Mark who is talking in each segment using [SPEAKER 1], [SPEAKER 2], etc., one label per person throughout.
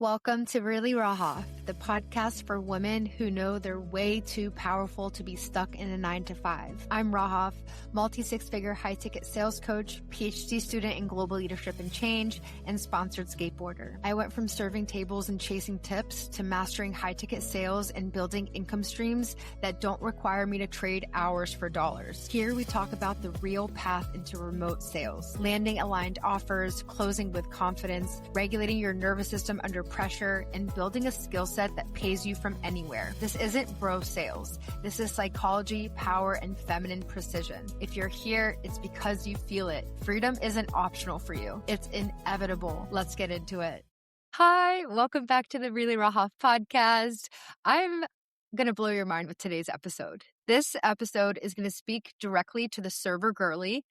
[SPEAKER 1] Welcome to Really Raha, the podcast for women who know they're way too powerful to be stuck in a 9-to-5. I'm Raha, multi-six-figure high-ticket sales coach, PhD student in global leadership and change, and sponsored skateboarder. I went from serving tables and chasing tips to mastering high-ticket sales and building income streams that don't require me to trade hours for dollars. Here we talk about the real path into remote sales, landing aligned offers, closing with confidence, regulating your nervous system under pressure, and building a skill set that pays you from anywhere. This isn't bro sales. This is psychology, power, and feminine precision. If you're here, it's because you feel it. Freedom isn't optional for you. It's inevitable. Let's get into it. Hi, welcome back to the Really Raha podcast. I'm going to blow your mind with today's episode. This episode is going to speak directly to the server girly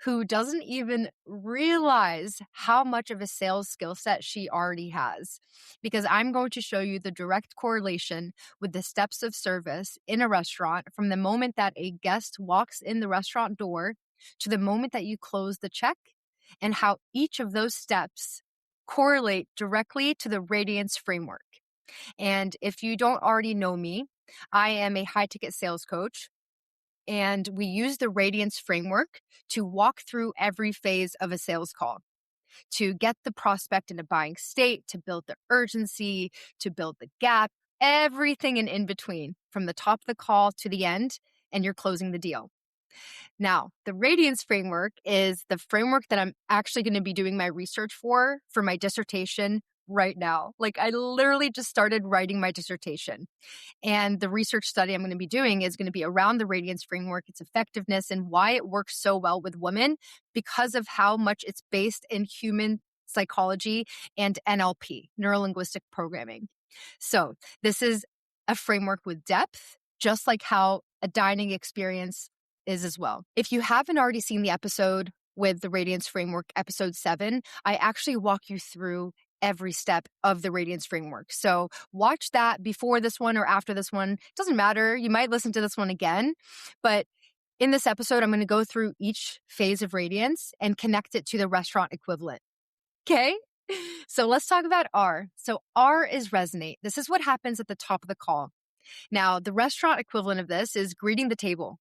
[SPEAKER 1] who doesn't even realize how much of a sales skill set she already has, because I'm going to show you the direct correlation with the steps of service in a restaurant from the moment that a guest walks in the restaurant door to the moment that you close the check, and how each of those steps correlate directly to the Radiance framework. And if you don't already know me, I am a high-ticket sales coach, and we use the Radiance framework to walk through every phase of a sales call, to get the prospect in a buying state, to build the urgency, to build the gap, everything in between, from the top of the call to the end, and you're closing the deal. Now, the Radiance framework is the framework that I'm actually going to be doing my research for my dissertation right now. Like, I literally just started writing my dissertation. And the research study I'm going to be doing is going to be around the Radiance framework, its effectiveness, and why it works so well with women because of how much it's based in human psychology and NLP, neuro-linguistic programming. So this is a framework with depth, just like how a dining experience is as well. If you haven't already seen the episode with the Radiance framework, episode 7, I actually walk you through every step of the Radiance framework. So watch that before this one or after this one. It doesn't matter. You might listen to this one again. But in this episode, I'm going to go through each phase of Radiance and connect it to the restaurant equivalent. Okay? So let's talk about R. So R is resonate. This is what happens at the top of the call. Now, the restaurant equivalent of this is greeting the table.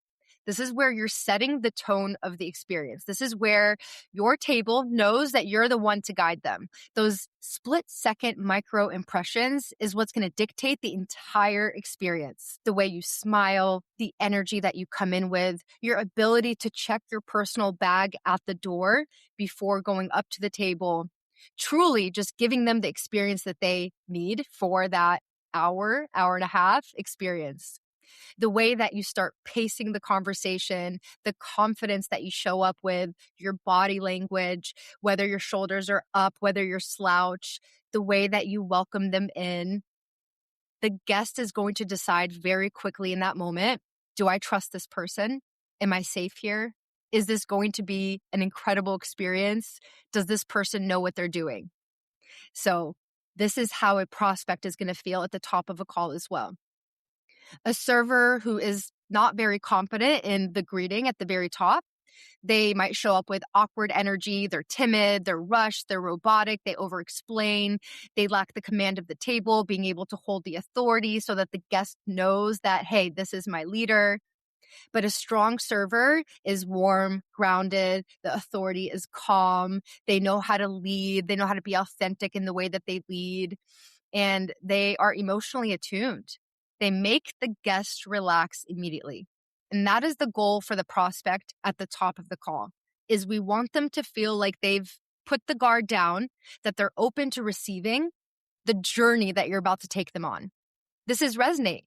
[SPEAKER 1] This is where you're setting the tone of the experience. This is where your table knows that you're the one to guide them. Those split-second micro impressions is what's going to dictate the entire experience. The way you smile, the energy that you come in with, your ability to check your personal bag at the door before going up to the table. Truly just giving them the experience that they need for that hour and a half experience. The way that you start pacing the conversation, the confidence that you show up with, your body language, whether your shoulders are up, whether you're slouched, the way that you welcome them in. The guest is going to decide very quickly in that moment, do I trust this person? Am I safe here? Is this going to be an incredible experience? Does this person know what they're doing? So this is how a prospect is going to feel at the top of a call as well. A server who is not very confident in the greeting at the very top, they might show up with awkward energy. They're timid, they're rushed, they're robotic, they over-explain, they lack the command of the table, being able to hold the authority so that the guest knows that, hey, this is my leader. But a strong server is warm, grounded, the authority is calm, they know how to lead, they know how to be authentic in the way that they lead, and they are emotionally attuned. They make the guest relax immediately. And that is the goal for the prospect at the top of the call, is we want them to feel like they've put the guard down, that they're open to receiving the journey that you're about to take them on. This is resonate.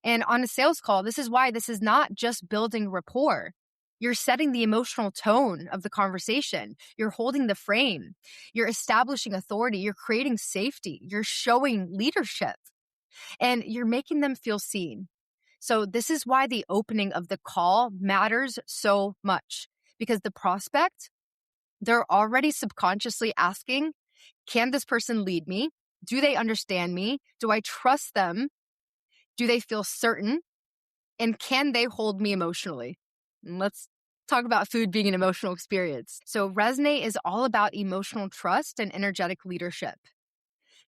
[SPEAKER 1] And on a sales call, this is why this is not just building rapport. You're setting the emotional tone of the conversation. You're holding the frame. You're establishing authority. You're creating safety. You're showing leadership. And you're making them feel seen. So this is why the opening of the call matters so much, because the prospect, they're already subconsciously asking, can this person lead me? Do they understand me? Do I trust them? Do they feel certain? And can they hold me emotionally? And let's talk about food being an emotional experience. So Resonate is all about emotional trust and energetic leadership.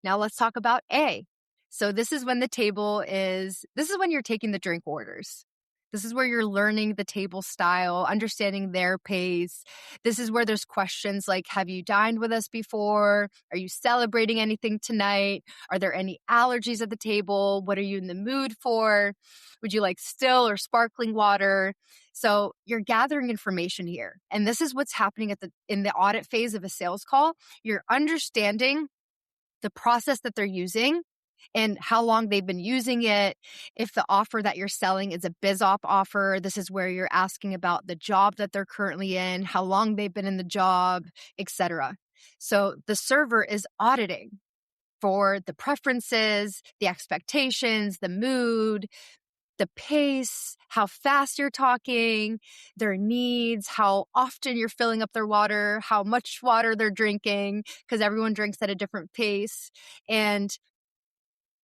[SPEAKER 1] Now let's talk about A. So this is when you're taking the drink orders. This is where you're learning the table style, understanding their pace. This is where there's questions like, have you dined with us before? Are you celebrating anything tonight? Are there any allergies at the table? What are you in the mood for? Would you like still or sparkling water? So you're gathering information here. And this is what's happening in the audit phase of a sales call. You're understanding the process that they're using and how long they've been using it. If the offer that you're selling is a biz op offer, this is where you're asking about the job that they're currently in, how long they've been in the job, etc. So the server is auditing for the preferences, the expectations, the mood, the pace, how fast you're talking, their needs, how often you're filling up their water, how much water they're drinking, because everyone drinks at a different pace. And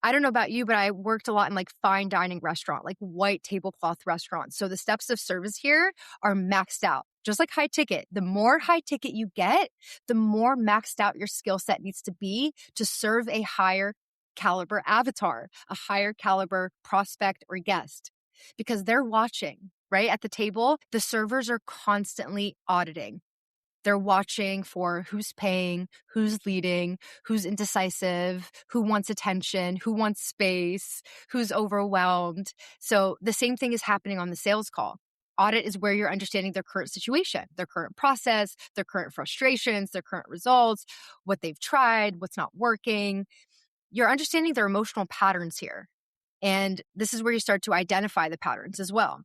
[SPEAKER 1] I don't know about you, but I worked a lot in like fine dining restaurant, like white tablecloth restaurants. So the steps of service here are maxed out, just like high ticket. The more high ticket you get, the more maxed out your skill set needs to be to serve a higher caliber avatar, a higher caliber prospect or guest, because they're watching, right? At the table, the servers are constantly auditing. They're watching for who's paying, who's leading, who's indecisive, who wants attention, who wants space, who's overwhelmed. So the same thing is happening on the sales call. Audit is where you're understanding their current situation, their current process, their current frustrations, their current results, what they've tried, what's not working. You're understanding their emotional patterns here. And this is where you start to identify the patterns as well.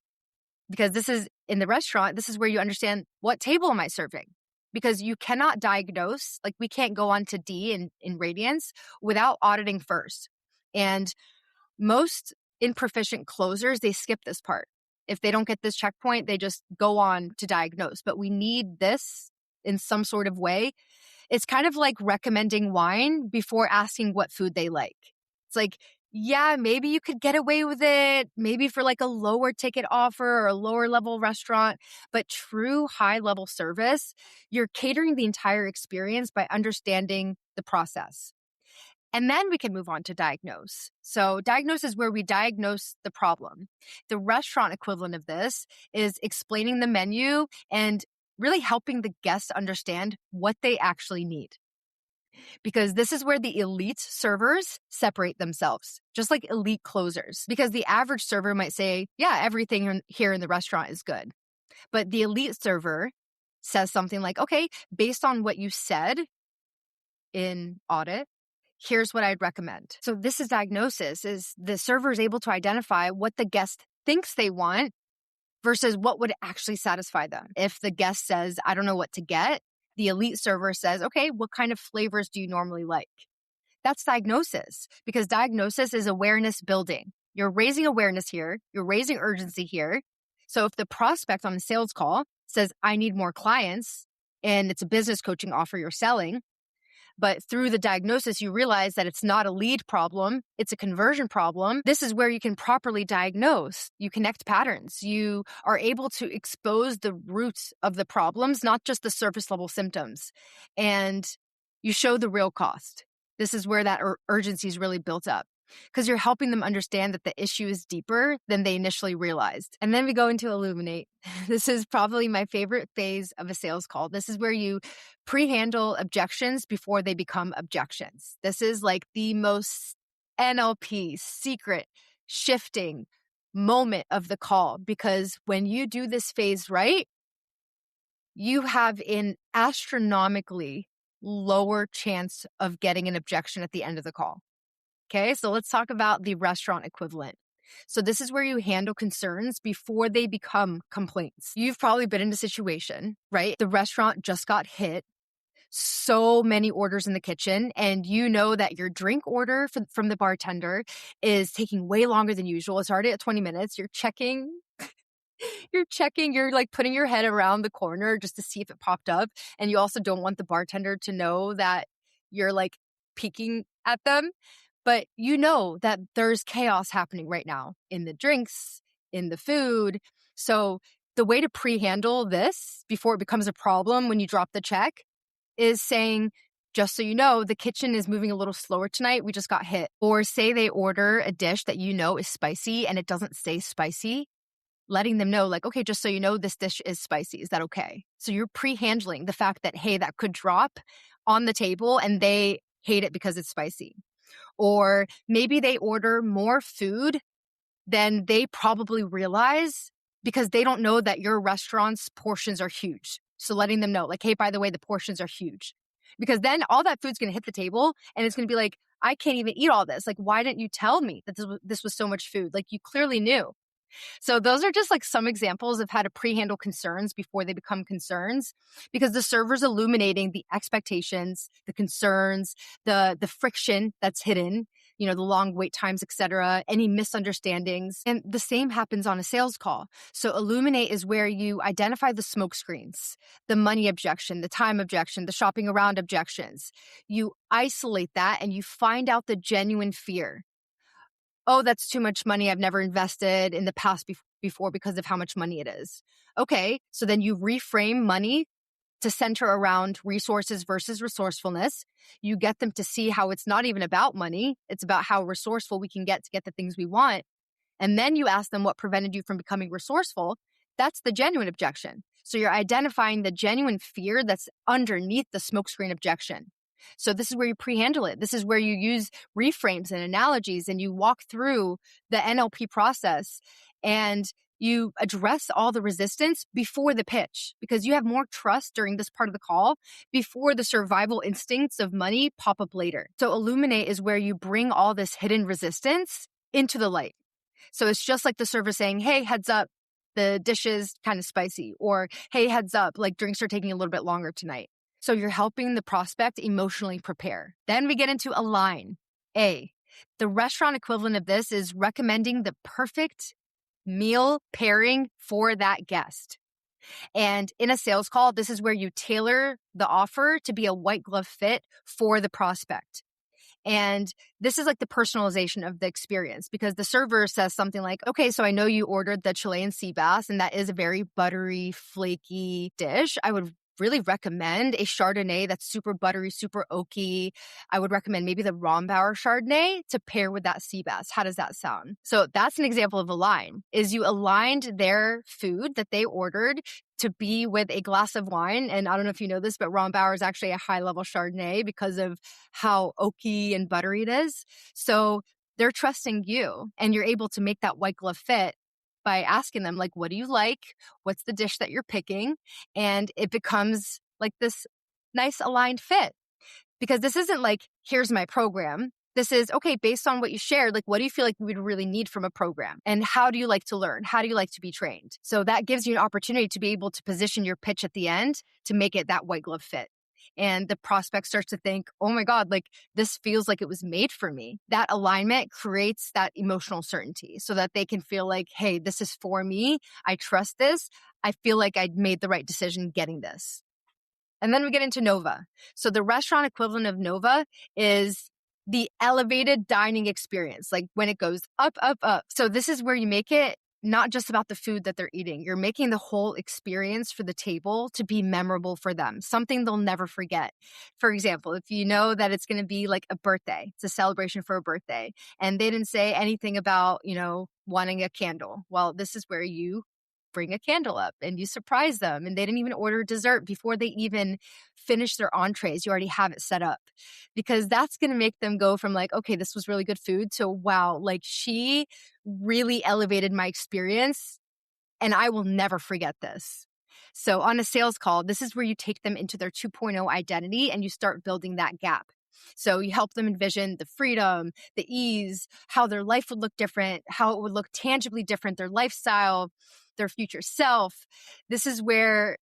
[SPEAKER 1] Because this is in the restaurant, this is where you understand, what table am I serving? Because you cannot diagnose, like we can't go on to D in Radiance without auditing first. And most improficient closers, they skip this part. If they don't get this checkpoint, they just go on to diagnose. But we need this in some sort of way. It's kind of like recommending wine before asking what food they like. It's like, yeah, maybe you could get away with it, maybe for like a lower ticket offer or a lower level restaurant, but true high level service, you're catering the entire experience by understanding the process. And then we can move on to diagnose. So diagnose is where we diagnose the problem. The restaurant equivalent of this is explaining the menu and really helping the guests understand what they actually need. Because this is where the elite servers separate themselves, just like elite closers. Because the average server might say, yeah, everything here in the restaurant is good. But the elite server says something like, okay, based on what you said in audit, here's what I'd recommend. So this is diagnosis, is the server is able to identify what the guest thinks they want versus what would actually satisfy them. If the guest says, I don't know what to get, the elite server says, okay, what kind of flavors do you normally like? That's diagnosis, because diagnosis is awareness building. You're raising awareness here. You're raising urgency here. So if the prospect on the sales call says, I need more clients, and it's a business coaching offer you're selling, but through the diagnosis, you realize that it's not a lead problem, it's a conversion problem. This is where you can properly diagnose. You connect patterns. You are able to expose the roots of the problems, not just the surface level symptoms. And you show the real cost. This is where that urgency is really built up, because you're helping them understand that the issue is deeper than they initially realized. And then we go into illuminate. This is probably my favorite phase of a sales call. This is where you pre-handle objections before they become objections. This is like the most NLP secret shifting moment of the call, because when you do this phase right, you have an astronomically lower chance of getting an objection at the end of the call. Okay, so let's talk about the restaurant equivalent. So this is where you handle concerns before they become complaints. You've probably been in a situation, right? The restaurant just got hit, so many orders in the kitchen, and you know that your drink order from the bartender is taking way longer than usual. It's already at 20 minutes. You're like putting your head around the corner just to see if it popped up. And you also don't want the bartender to know that you're like peeking at them. But you know that there's chaos happening right now in the drinks, in the food. So the way to pre-handle this before it becomes a problem when you drop the check is saying, just so you know, the kitchen is moving a little slower tonight. We just got hit. Or say they order a dish that you know is spicy and it doesn't say spicy, letting them know like, okay, just so you know, this dish is spicy. Is that okay? So you're pre-handling the fact that, hey, that could drop on the table and they hate it because it's spicy. Or maybe they order more food than they probably realize because they don't know that your restaurant's portions are huge. So letting them know like, hey, by the way, the portions are huge. Because then all that food's going to hit the table and it's going to be like, I can't even eat all this. Like, why didn't you tell me that this was so much food? Like, you clearly knew. So those are just like some examples of how to pre-handle concerns before they become concerns, because the server's illuminating the expectations, the concerns, the friction that's hidden, the long wait times, etc., any misunderstandings. And the same happens on a sales call. So illuminate is where you identify the smoke screens, the money objection, the time objection, the shopping around objections. You isolate that and you find out the genuine fear. Oh, that's too much money. I've never invested in the past before because of how much money it is. Okay, so then you reframe money to center around resources versus resourcefulness. You get them to see how it's not even about money. It's about how resourceful we can get to get the things we want. And then you ask them what prevented you from becoming resourceful. That's the genuine objection. So you're identifying the genuine fear that's underneath the smokescreen objection. So this is where you pre-handle it. This is where you use reframes and analogies and you walk through the NLP process and you address all the resistance before the pitch, because you have more trust during this part of the call before the survival instincts of money pop up later. So illuminate is where you bring all this hidden resistance into the light. So it's just like the server saying, hey, heads up, the dish is kind of spicy, or hey, heads up, like drinks are taking a little bit longer tonight. So you're helping the prospect emotionally prepare. Then we get into align. A, the restaurant equivalent of this is recommending the perfect meal pairing for that guest. And in a sales call, this is where you tailor the offer to be a white glove fit for the prospect. And this is like the personalization of the experience, because the server says something like, okay, so I know you ordered the Chilean sea bass, and that is a very buttery, flaky dish. I would really recommend a Chardonnay that's super buttery, super oaky. I would recommend maybe the Rombauer Chardonnay to pair with that sea bass. How does that sound? So that's an example of align, is you aligned their food that they ordered to be with a glass of wine. And I don't know if you know this, but Rombauer is actually a high-level Chardonnay because of how oaky and buttery it is. So they're trusting you, and you're able to make that white glove fit by asking them, like, what do you like? What's the dish that you're picking? And it becomes like this nice aligned fit, because this isn't like, here's my program. This is, okay, based on what you shared, like, what do you feel like you would really need from a program? And how do you like to learn? How do you like to be trained? So that gives you an opportunity to be able to position your pitch at the end to make it that white glove fit. And the prospect starts to think, oh my God, like this feels like it was made for me. That alignment creates that emotional certainty so that they can feel like, hey, this is for me. I trust this. I feel like I made the right decision getting this. And then we get into Nova. So the restaurant equivalent of Nova is the elevated dining experience, like when it goes up, up, up. So this is where you make it not just about the food that they're eating. You're making the whole experience for the table to be memorable for them, something they'll never forget. For example, if you know that it's going to be like a birthday, it's a celebration for a birthday, and they didn't say anything about, wanting a candle. Well, this is where you bring a candle up and you surprise them, and they didn't even order dessert before they even finish their entrees. You already have it set up, because that's going to make them go from like, okay, this was really good food, to wow, like she really elevated my experience and I will never forget this. So on a sales call, this is where you take them into their 2.0 identity and you start building that gap. So you help them envision the freedom, the ease, how their life would look different, how it would look tangibly different, their lifestyle, their future self. This is where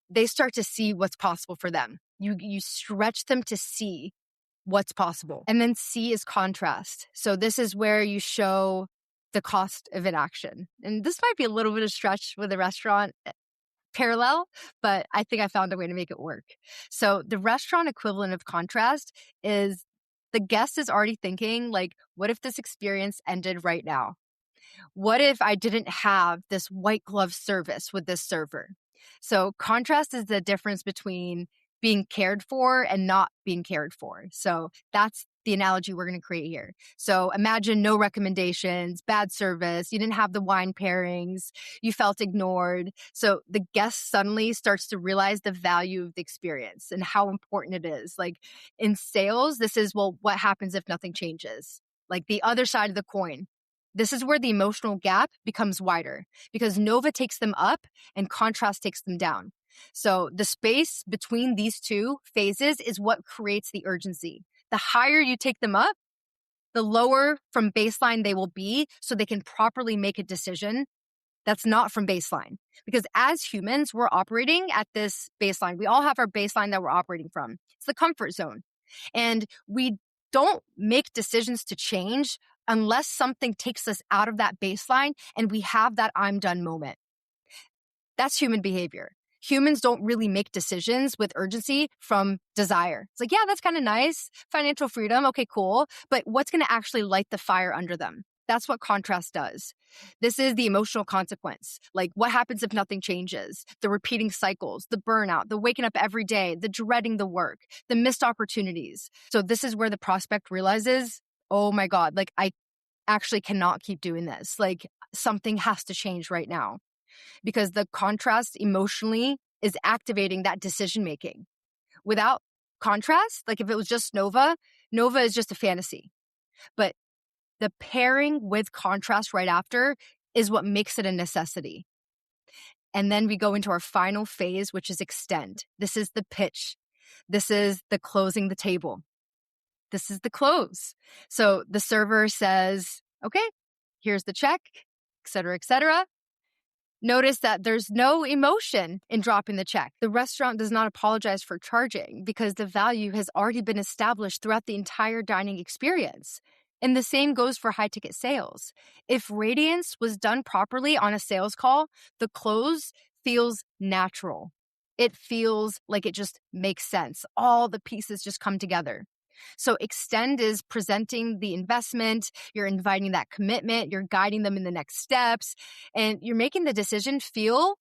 [SPEAKER 1] they start to see what's possible for them. You stretch them to see what's possible. And then C is contrast. So this is where you show the cost of inaction. And this might be a little bit of stretch with a restaurant parallel, but I think I found a way to make it work. So the restaurant equivalent of contrast is the guest is already thinking, like, what if this experience ended right now? What if I didn't have this white glove service with this server? So contrast is the difference between being cared for and not being cared for. So that's the analogy we're going to create here. So imagine no recommendations, bad service, you didn't have the wine pairings, you felt ignored. So the guest suddenly starts to realize the value of the experience and how important it is. Like in sales, this is, well, what happens if nothing changes? Like the other side of the coin. This is where the emotional gap becomes wider because Nova takes them up and contrast takes them down. So the space between these two phases is what creates the urgency. The higher you take them up, the lower from baseline they will be so they can properly make a decision that's not from baseline. Because as humans, we're operating at this baseline. We all have our baseline that we're operating from. It's the comfort zone. And we don't make decisions to change unless something takes us out of that baseline and we have that I'm done moment. That's human behavior. Humans don't really make decisions with urgency from desire. It's like, yeah, that's kind of nice. Financial freedom. Okay, cool. But what's going to actually light the fire under them? That's what contrast does. This is the emotional consequence. Like what happens if nothing changes? The repeating cycles, the burnout, the waking up every day, the dreading the work, the missed opportunities. So this is where the prospect realizes, oh my God, like I actually cannot keep doing this. Like something has to change right now. Because the contrast emotionally is activating that decision making. Without contrast, like if it was just Nova is just a fantasy. But the pairing with contrast right after is what makes it a necessity. And then we go into our final phase, which is extend. This is the pitch. This is the closing the table. This is the close. So the server says, okay, here's the check, et cetera, et cetera. Notice that there's no emotion in dropping the check. The restaurant does not apologize for charging because the value has already been established throughout the entire dining experience. And the same goes for high-ticket sales. If radiance was done properly on a sales call, the close feels natural. It feels like it just makes sense. All the pieces just come together. So extend is presenting the investment, you're inviting that commitment, you're guiding them in the next steps, and you're making the decision feel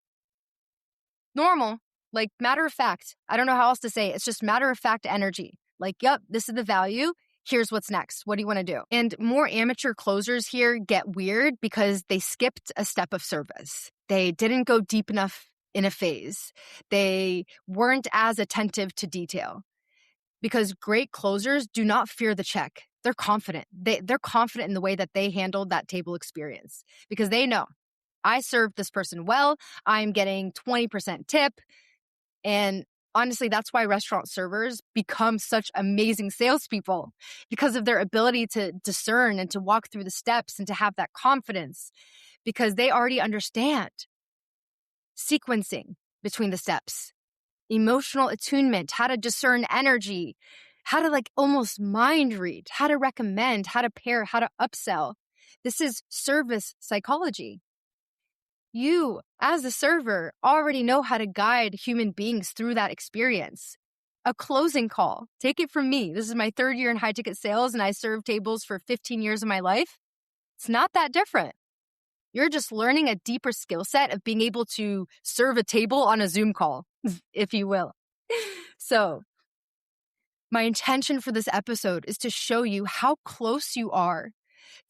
[SPEAKER 1] normal, like matter of fact. I don't know how else to say it. It's just matter of fact energy. Like, yep, this is the value. Here's what's next. What do you want to do? And more amateur closers here get weird because they skipped a step of service. They didn't go deep enough in a phase. They weren't as attentive to detail. Because great closers do not fear the check. They're confident. They're confident in the way that they handled that table experience because they know, I served this person well, I'm getting 20% tip. And honestly, that's why restaurant servers become such amazing salespeople because of their ability to discern and to walk through the steps and to have that confidence because they already understand sequencing between the steps. Emotional attunement, how to discern energy, how to like almost mind read, how to recommend, how to pair, how to upsell. This is service psychology. You, as a server, already know how to guide human beings through that experience. A closing call, take it from me. This is my 3rd year in high ticket sales and I served tables for 15 years of my life. It's not that different. You're just learning a deeper skill set of being able to serve a table on a Zoom call, if you will. So my intention for this episode is to show you how close you are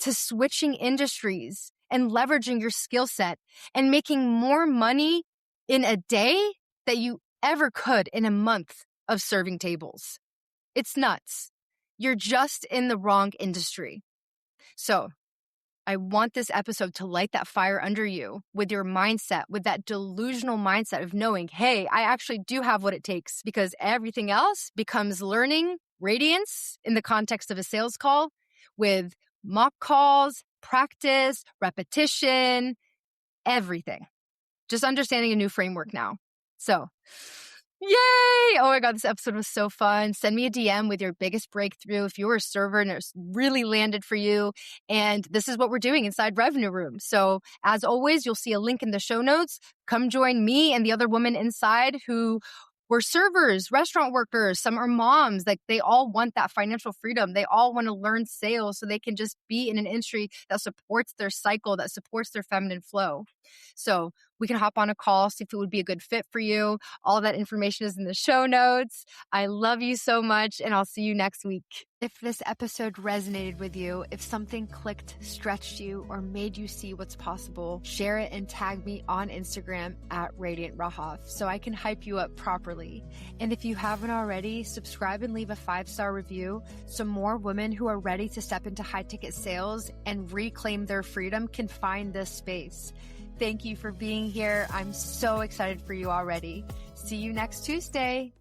[SPEAKER 1] to switching industries and leveraging your skill set and making more money in a day that you ever could in a month of serving tables. It's nuts. You're just in the wrong industry. So I want this episode to light that fire under you with your mindset, with that delusional mindset of knowing, hey, I actually do have what it takes because everything else becomes learning radiance in the context of a sales call with mock calls, practice, repetition, everything. Just understanding a new framework now. So, yay! Oh my God, this episode was so fun. Send me a DM with your biggest breakthrough if you were a server and it's really landed for you. And this is what we're doing inside Revenue Room. So as always, you'll see a link in the show notes. Come join me and the other women inside who were servers, restaurant workers. Some are moms. Like they all want that financial freedom. They all want to learn sales so they can just be in an industry that supports their cycle, that supports their feminine flow. So We can hop on a call, see if it would be a good fit for you. All that information is in the show notes. I love you so much, and I'll see you next week. If this episode resonated with you, if something clicked, stretched you, or made you see what's possible, share it and tag me on Instagram at Radiant Rahaf so I can hype you up properly. And if you haven't already, subscribe and leave a 5-star review so more women who are ready to step into high-ticket sales and reclaim their freedom can find this space. Thank you for being here. I'm so excited for you already. See you next Tuesday.